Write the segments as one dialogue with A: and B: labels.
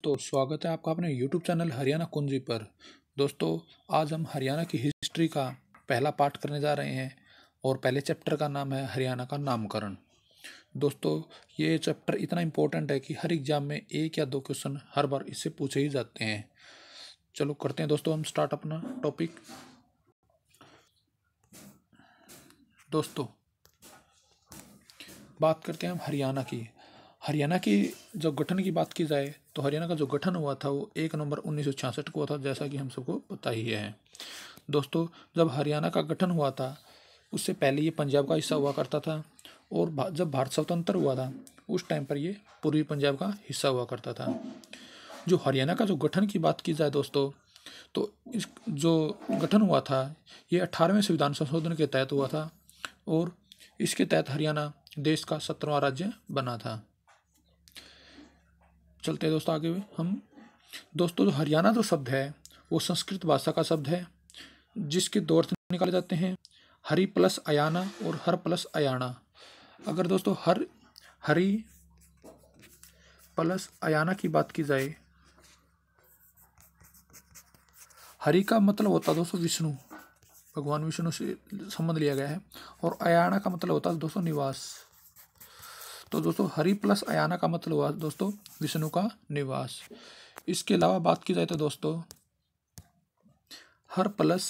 A: तो स्वागत है आपका अपने YouTube चैनल हरियाणा कुंजी पर। दोस्तों, आज हम हरियाणा की हिस्ट्री का पहला पार्ट करने जा रहे हैं और पहले चैप्टर का नाम है हरियाणा का नामकरण। दोस्तों, ये चैप्टर इतना इम्पोर्टेंट है कि हर एग्जाम में एक या दो क्वेश्चन हर बार इससे पूछे ही जाते हैं। चलो करते हैं दोस्तों हम स्टार्ट अपना टॉपिक। दोस्तों, बात करते हैं हम हरियाणा की। हरियाणा की जब गठन की बात की जाए तो हरियाणा का जो गठन हुआ था वो 1 नवंबर 1966 को हुआ था, जैसा कि हम सबको पता ही है। दोस्तों, जब हरियाणा का गठन हुआ था उससे पहले ये पंजाब का हिस्सा हुआ करता था और जब भारत स्वतंत्र हुआ था उस टाइम पर ये पूर्वी पंजाब का हिस्सा हुआ करता था। जो हरियाणा का जो गठन की बात की जाए दोस्तों, तो इस जो गठन हुआ था ये 18वें संविधान संशोधन के तहत हुआ था और इसके तहत हरियाणा देश का 17वां राज्य बना था। चलते हैं दोस्तों आगे हम। दोस्तों, जो हरियाणा जो शब्द है वो संस्कृत भाषा का शब्द है जिसके दो अर्थ निकाले जाते हैं, हरि प्लस अयाना और हर प्लस अयाना। अगर दोस्तों हरि प्लस अयाना की बात की जाए, हरि का मतलब होता है दोस्तों विष्णु, भगवान विष्णु से संबंध लिया गया है, और अयाना का मतलब होता है दोस्तों निवास। तो दोस्तों हरि प्लस अयाना का मतलब हुआ दोस्तों विष्णु का निवास। इसके अलावा बात की जाए तो दोस्तों हर प्लस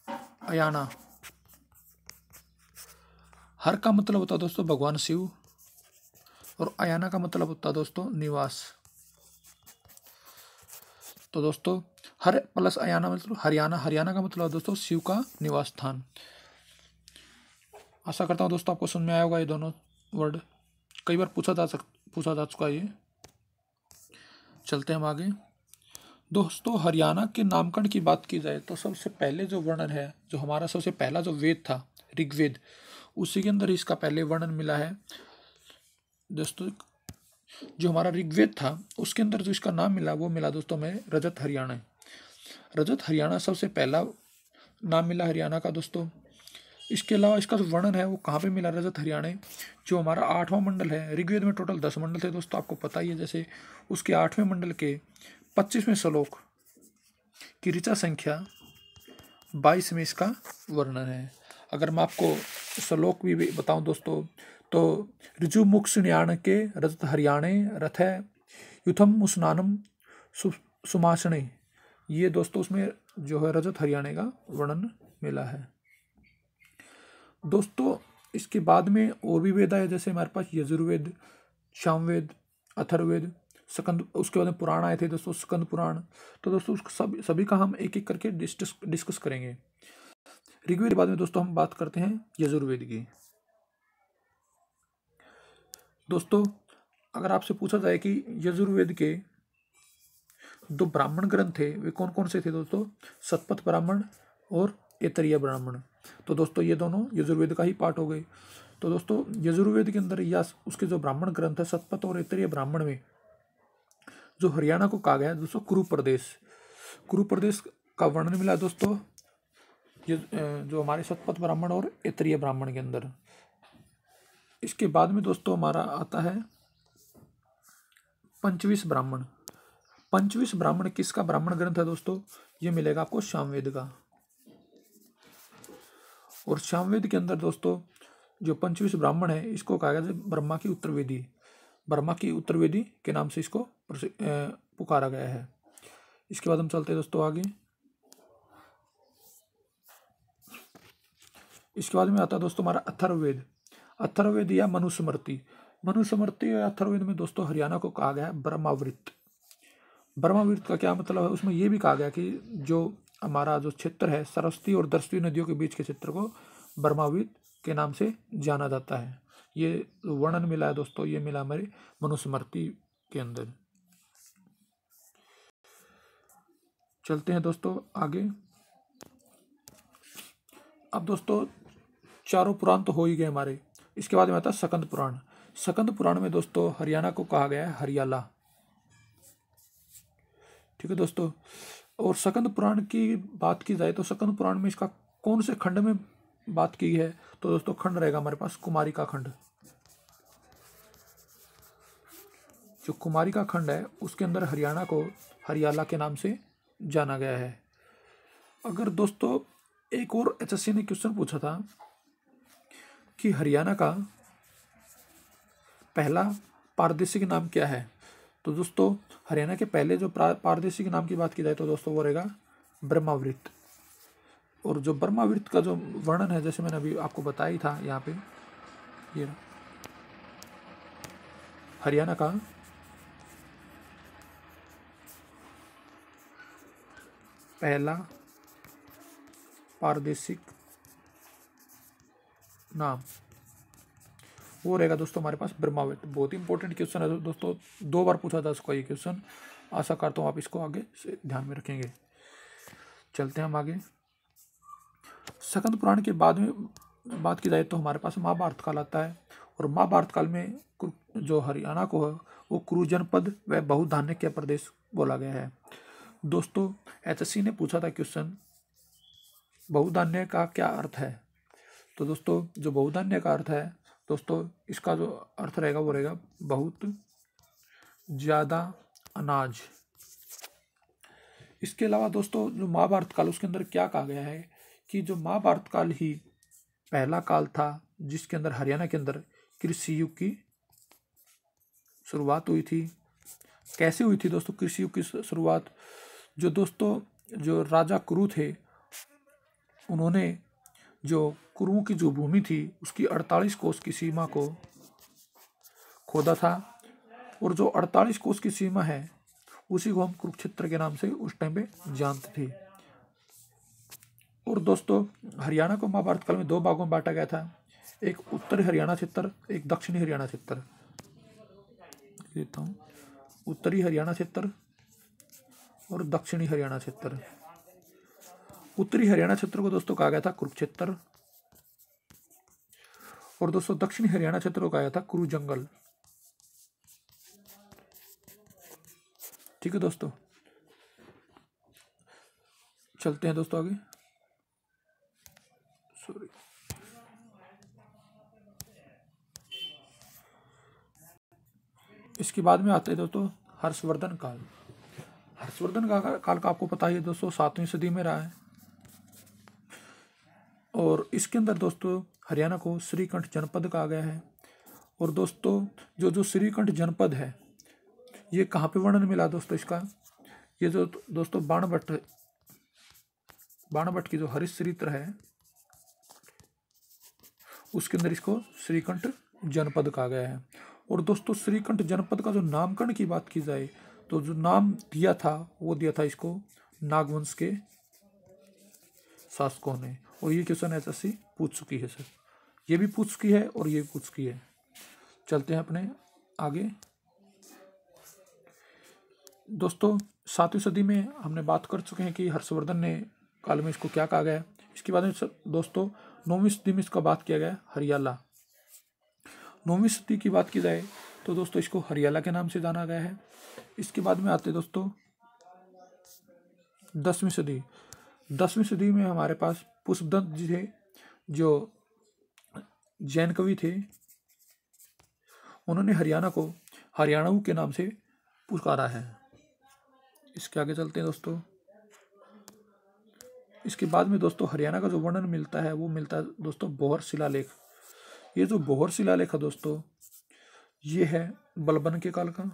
A: अयाना, हर का मतलब होता है दोस्तों भगवान शिव और अयाना का मतलब होता है दोस्तों निवास। तो दोस्तों हर प्लस अयाना मतलब हरियाणा, हरियाणा का मतलब दोस्तों शिव का निवास स्थान। आशा करता हूँ दोस्तों आपको समझ में आया होगा ये दोनों वर्ड, कई बार पूछा जा चुका है ये। चलते हैं हम आगे। दोस्तों, हरियाणा के नामकरण की बात की जाए तो सबसे पहले जो वर्णन है, जो हमारा सबसे पहला जो वेद था ऋग्वेद, उसी के अंदर इसका पहले वर्णन मिला है। दोस्तों, जो हमारा ऋग्वेद था उसके अंदर जो इसका नाम मिला वो मिला दोस्तों हमें रजत हरियाणा। रजत हरियाणा सबसे पहला नाम मिला हरियाणा का दोस्तों। इसके अलावा इसका जो वर्णन है वो कहाँ पे मिला रजत हरियाणा, जो हमारा 8वां मंडल है। ऋग्वेद में टोटल 10 मंडल थे दोस्तों, आपको पता ही है। जैसे उसके 8वें मंडल के 25वें श्लोक की ऋचा संख्या 22 में इसका वर्णन है। अगर मैं आपको श्लोक भी बताऊं दोस्तों, तो ऋजु मुख सुन्याण के रजत हरियाणे रथ युथम मुस्नानम सुमासणे, ये दोस्तों उसमें जो है रजत हरियाणे का वर्णन मिला है। दोस्तों, इसके बाद में और भी वेद आए, जैसे हमारे पास यजुर्वेद, सामवेद, अथर्ववेद, स्कंद, उसके बाद में पुराण आए थे दोस्तों, स्कंद पुराण। तो दोस्तों सभी का हम एक एक करके डिस्कस करेंगे। ऋग्वेद के बाद में दोस्तों हम बात करते हैं यजुर्वेद की। दोस्तों, अगर आपसे पूछा जाए कि यजुर्वेद के दो ब्राह्मण ग्रंथ थे वे कौन कौन से थे दोस्तों, शतपथ ब्राह्मण और ऐतरेय ब्राह्मण। तो दोस्तों ये दोनों यजुर्वेद का ही पार्ट हो गए। तो दोस्तों यजुर्वेद के अंदर या उसके जो ब्राह्मण ग्रंथ है शतपथ और ऐतरेय ब्राह्मण में जो हरियाणा को कहा गया है दोस्तों कुरु प्रदेश का वर्णन मिला दोस्तों जो हमारे शतपथ ब्राह्मण और ऐतरेय ब्राह्मण के अंदर। इसके बाद में दोस्तों हमारा आता है पंचविश ब्राह्मण। पंचविश ब्राह्मण किसका ब्राह्मण ग्रंथ है दोस्तों, ये मिलेगा आपको सामवेद का। और सामवेद के अंदर दोस्तों जो पंचविश ब्राह्मण है इसको कहा गया ब्रह्मा की उत्तरवेदी के नाम से इसको पुकारा गया है। इसके बाद हम चलते हैं दोस्तों आगे। इसके बाद में आता है दोस्तों हमारा अथर्ववेद या मनुस्मृति या अथर्ववेद में दोस्तों हरियाणा को कहा गया है ब्रह्मावृत का क्या मतलब है, उसमें यह भी कहा गया कि जो हमारा जो क्षेत्र है सरस्वती और दर्शवी नदियों के बीच के क्षेत्र को ब्रह्मावृत के नाम से जाना जाता है। ये वर्णन मिला है दोस्तों, ये मिला हमारे मनुस्मृति के अंदर। चलते हैं दोस्तों आगे। अब दोस्तों चारों पुराण तो हो ही गए हमारे। इसके बाद में आता है स्कंद पुराण में दोस्तों हरियाणा को कहा गया है हरियाला। ठीक है दोस्तों। और स्कंद पुराण की बात की जाए तो स्कंद पुराण में इसका कौन से खंड में बात की है, तो दोस्तों खंड रहेगा हमारे पास कुमारिका खंड। जो कुमारी का खंड है उसके अंदर हरियाणा को हरियाला के नाम से जाना गया है। अगर दोस्तों एक और एचएससी ने क्वेश्चन पूछा था कि हरियाणा का पहला पारदेशिक नाम क्या है, तो दोस्तों हरियाणा के पहले जो पारदेशिक नाम की बात की जाए तो दोस्तों वो रहेगा ब्रह्मावृत। और जो ब्रह्मावृत का जो वर्णन है, जैसे मैंने अभी आपको बताया ही था, यहाँ पे ये हरियाणा का पहला पारदेशिक नाम वो रहेगा दोस्तों हमारे पास ब्रह्मावृत। बहुत ही इंपॉर्टेंट क्वेश्चन है दोस्तों, 2 बार पूछा था इसको ये क्वेश्चन। आशा करता हूँ आप इसको आगे से ध्यान में रखेंगे। चलते हैं हम आगे। स्कंद पुराण के बाद में बात की जाए तो हमारे पास महाभारत काल आता है। और महाभारत काल में जो हरियाणा को है वो कुरु जनपद व बहुधान्य के प्रदेश बोला गया है। दोस्तों एचएससी ने पूछा था क्वेश्चन, बहुधान्य का क्या अर्थ है। तो दोस्तों जो बहुधान्य का अर्थ है दोस्तों, इसका जो अर्थ रहेगा वो रहेगा बहुत ज़्यादा अनाज। इसके अलावा दोस्तों जो महाभारत काल उसके अंदर क्या कहा गया है कि जो महाभारत काल ही पहला काल था जिसके अंदर हरियाणा के अंदर कृषि युग की शुरुआत हुई थी। कैसे हुई थी दोस्तों कृषि युग की शुरुआत? जो दोस्तों जो राजा कुरु थे उन्होंने जो कुरुओं की जो भूमि थी उसकी 48 कोस की सीमा को खोदा था। और जो 48 कोस की सीमा है उसी को हम कुरुक्षेत्र के नाम से उस टाइम पे जानते थे। और दोस्तों हरियाणा को महाभारत काल में 2 भागों में बांटा गया था, एक उत्तरी हरियाणा क्षेत्र, एक दक्षिणी हरियाणा क्षेत्र। देता हूँ उत्तरी हरियाणा क्षेत्र और दक्षिणी हरियाणा क्षेत्र। उत्तरी हरियाणा क्षेत्र को दोस्तों कहा गया था कुरुक्षेत्र और दोस्तों दक्षिणी हरियाणा क्षेत्र को कहा गया था कुरु जंगल। ठीक है दोस्तों, चलते हैं दोस्तों आगे। सॉरी, इसके बाद में आते हैं दोस्तों हर्षवर्धन काल। हर्षवर्धन काल का आपको पता ही है दोस्तों 7वीं सदी में रहा है। और इसके अंदर दोस्तों हरियाणा को श्रीकंठ जनपद कहा गया है। और दोस्तों जो श्रीकंठ जनपद है ये कहाँ पे वर्णन मिला दोस्तों इसका? ये जो दोस्तों बाणभट्ट की जो हरिश्चरित्र है उसके अंदर इसको श्रीकंठ जनपद कहा गया है। और दोस्तों श्रीकंठ जनपद का जो नामकरण की बात की जाए तो जो नाम दिया था वो दिया था इसको नागवंश के शासकों ने। और ये क्वेश्चन एचएससी पूछ चुकी है सर, ये भी पूछ चुकी है और ये भी पूछ चुकी है। चलते हैं अपने आगे। दोस्तों 7वीं सदी में हमने बात कर चुके हैं कि हर्षवर्धन ने काल में इसको क्या कहा गया है। इसके बाद में दोस्तों 9वीं सदी में इसका बात किया गया हरियाला। 9वीं सदी की बात की जाए तो दोस्तों इसको हरियाला के नाम से जाना गया है। इसके बाद में आते दोस्तों 10वीं सदी। 10वीं सदी में हमारे पास पुष्पदत्त जी थे जो जैन कवि थे। उन्होंने हरियाणा को हरियाणवी के नाम से पुकारा है। इसके आगे चलते हैं दोस्तों। इसके बाद में दोस्तों हरियाणा का जो वर्णन मिलता है वो मिलता है दोस्तों बोहर शिलालेख। ये जो बोहर शिलालेख है दोस्तों ये है बलबन के काल का।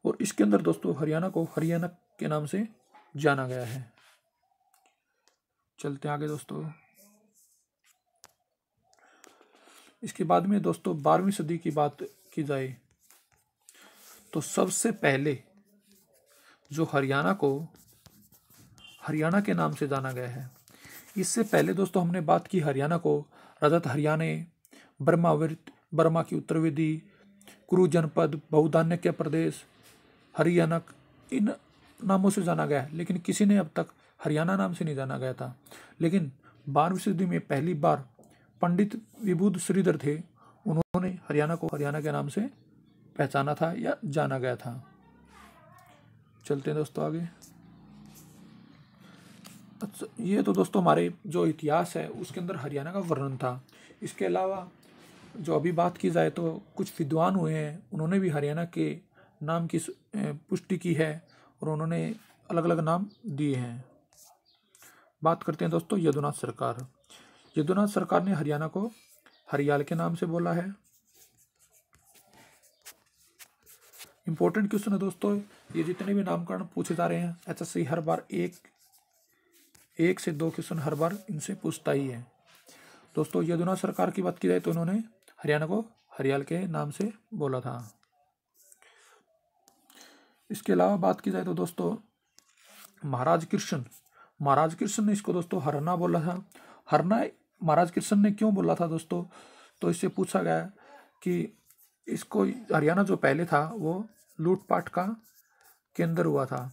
A: और इसके अंदर दोस्तों हरियाणा को हरियाणा के नाम से जाना गया है। चलते हैं आगे दोस्तों। इसके बाद में दोस्तों 12वीं सदी की बात की जाए तो सबसे पहले जो हरियाणा को हरियाणा के नाम से जाना गया है। इससे पहले दोस्तों हमने बात की हरियाणा को रजत हरियाणे, ब्रह्मावृत, बर्मा की उत्तरवेदी, कुरु जनपद, बहुधान्य के प्रदेश, हरियाणा, इन नामों से जाना गया है। लेकिन किसी ने अब तक हरियाणा नाम से नहीं जाना गया था। लेकिन 12वीं सदी में पहली बार पंडित विबुध श्रीधर थे, उन्होंने हरियाणा को हरियाणा के नाम से पहचाना था या जाना गया था। चलते हैं दोस्तों आगे। अच्छा, ये तो दोस्तों हमारे जो इतिहास है उसके अंदर हरियाणा का वर्णन था। इसके अलावा जो अभी बात की जाए तो कुछ विद्वान हुए हैं, उन्होंने भी हरियाणा के नाम की पुष्टि की है और उन्होंने अलग अलग नाम दिए हैं। बात करते हैं दोस्तों यदुनाथ सरकार। यदुनाथ सरकार ने हरियाणा को हरियाल के नाम से बोला है। इंपॉर्टेंट क्वेश्चन है दोस्तों, ये जितने भी नामकरण पूछे जा रहे हैं एचएससी हर बार एक से दो क्वेश्चन हर बार इनसे पूछता ही है। दोस्तों यदुनाथ सरकार की बात की जाए तो उन्होंने हरियाणा को हरियाल के नाम से बोला था। इसके अलावा बात की जाए तो दोस्तों महाराज कृष्ण ने इसको दोस्तों हरना बोला था। हरना महाराज कृष्ण ने क्यों बोला था दोस्तों, तो इससे पूछा गया कि इसको हरियाणा जो पहले था वो लूटपाट का केंद्र हुआ था।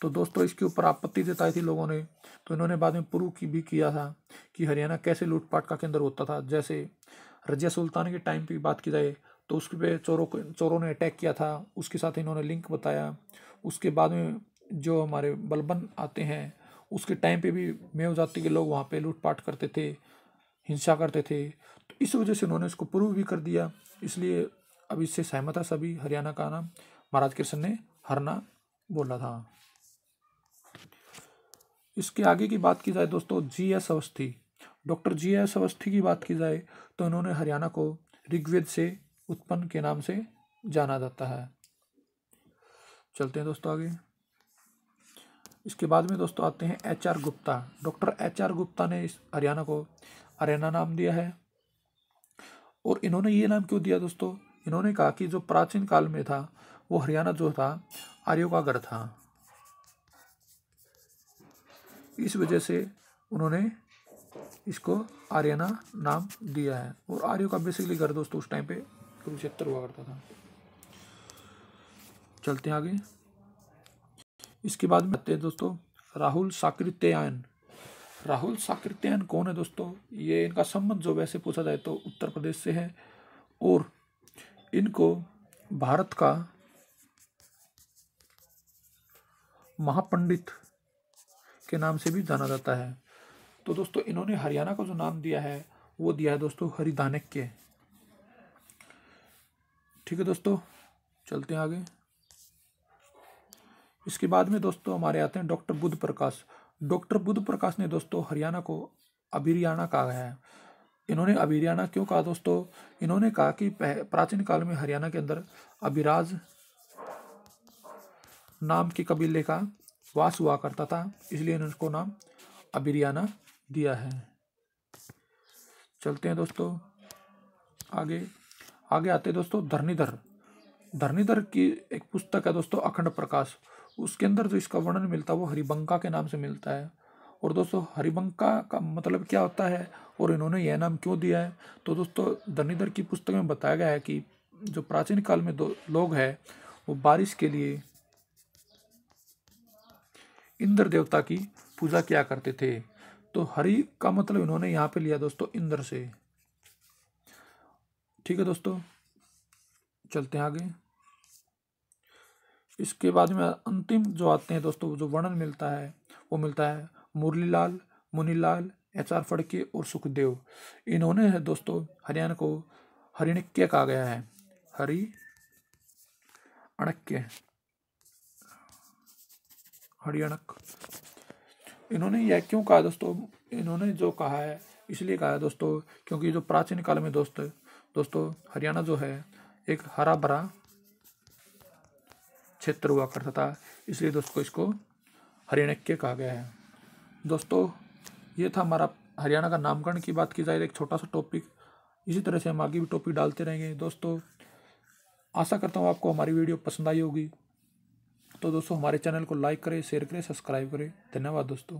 A: तो दोस्तों इसके ऊपर आपत्ति जताई थी लोगों ने, तो इन्होंने बाद में प्रूव की भी किया था कि हरियाणा कैसे लूटपाट का केंद्र होता था। जैसे रजिया सुल्तान के टाइम की बात की जाए तो उस पे चोरों ने अटैक किया था, उसके साथ इन्होंने लिंक बताया। उसके बाद में जो हमारे बलबन आते हैं उसके टाइम पे भी मेव जाति के लोग वहाँ पे लूटपाट करते थे, हिंसा करते थे। तो इस वजह से उन्होंने इसको प्रूव भी कर दिया, इसलिए अब इससे सहमत है सभी। हरियाणा का नाम महाराज कृष्ण ने हरना बोला था। इसके आगे की बात की जाए दोस्तों GS Awasthi, doctor GS Awasthi की बात की जाए तो इन्होंने हरियाणा को ऋग्वेद से उत्पन्न के नाम से जाना जाता है। चलते हैं दोस्तों आगे। इसके बाद में दोस्तों आते हैं HR Gupta. Doctor HR Gupta ने इस हरियाणा को हरियाणा नाम दिया है। और इन्होंने ये नाम क्यों दिया दोस्तों, इन्होंने कहा कि जो प्राचीन काल में था वो हरियाणा जो था आर्यों का घर था, इस वजह से उन्होंने इसको आर्यना नाम दिया है। और आर्यों का बेसिकली घर दोस्तों उस टाइम पे कुरुक्षेत्र हुआ करता था। चलते हैं आगे। इसके बाद में आते हैं दोस्तों राहुल साकृत्यायन। राहुल साकृत्यायन कौन है दोस्तों, ये इनका संबंध जो वैसे पूछा जाए तो उत्तर प्रदेश से है और इनको भारत का महापंडित के नाम से भी जाना जाता है। तो दोस्तों इन्होंने हरियाणा को जो नाम दिया है वो दिया है दोस्तों हरिधान्यक्य। ठीक है दोस्तों, चलते हैं आगे। इसके बाद में दोस्तों हमारे आते हैं डॉक्टर बुद्ध प्रकाश। डॉक्टर बुद्ध प्रकाश ने दोस्तों हरियाणा को अभिरियाणा कहा है। इन्होंने अभिरियाणा क्यों कहा दोस्तों, इन्होंने कहा कि प्राचीन काल में हरियाणा के अंदर अभिराज नाम के कबीले का वास हुआ करता था, इसलिए इन्होंने उसको नाम अभिरियाणा दिया है। चलते हैं दोस्तों आगे। आगे आते हैं दोस्तों धरणीधर की एक पुस्तक है दोस्तों अखंड प्रकाश, उसके अंदर जो इसका वर्णन मिलता है वो हरिबंका के नाम से मिलता है। और दोस्तों हरिबंका का मतलब क्या होता है और इन्होंने यह नाम क्यों दिया है, तो दोस्तों धरणीधर की पुस्तक में बताया गया है कि जो प्राचीन काल में दो लोग हैं वो बारिश के लिए इंद्र देवता की पूजा किया करते थे। तो हरि का मतलब इन्होंने यहाँ पे लिया दोस्तों इंद्र से। ठीक है दोस्तों, चलते हैं आगे। इसके बाद में अंतिम जो आते हैं दोस्तों जो वर्णन मिलता है वो मिलता है मुरलीलाल, मुनीलाल, एचआर फड़के और सुखदेव। इन्होंने है दोस्तों हरियाणा को हरिणक्य कहा गया है, हरियाणक। इन्होंने यह क्यों कहा दोस्तों, इन्होंने जो कहा है इसलिए कहा है दोस्तों क्योंकि जो प्राचीन काल में दोस्तों हरियाणा जो है एक हरा भरा क्षेत्र हुआ करता था, इसलिए दोस्तों इसको हरियाणक्य कहा गया है। दोस्तों ये था हमारा हरियाणा का नामकरण की बात की जाए एक छोटा सा टॉपिक। इसी तरह से हम आगे भी टॉपिक डालते रहेंगे दोस्तों। आशा करता हूँ आपको हमारी वीडियो पसंद आई होगी। तो दोस्तों हमारे चैनल को लाइक करें, शेयर करें, सब्सक्राइब करें। धन्यवाद दोस्तों।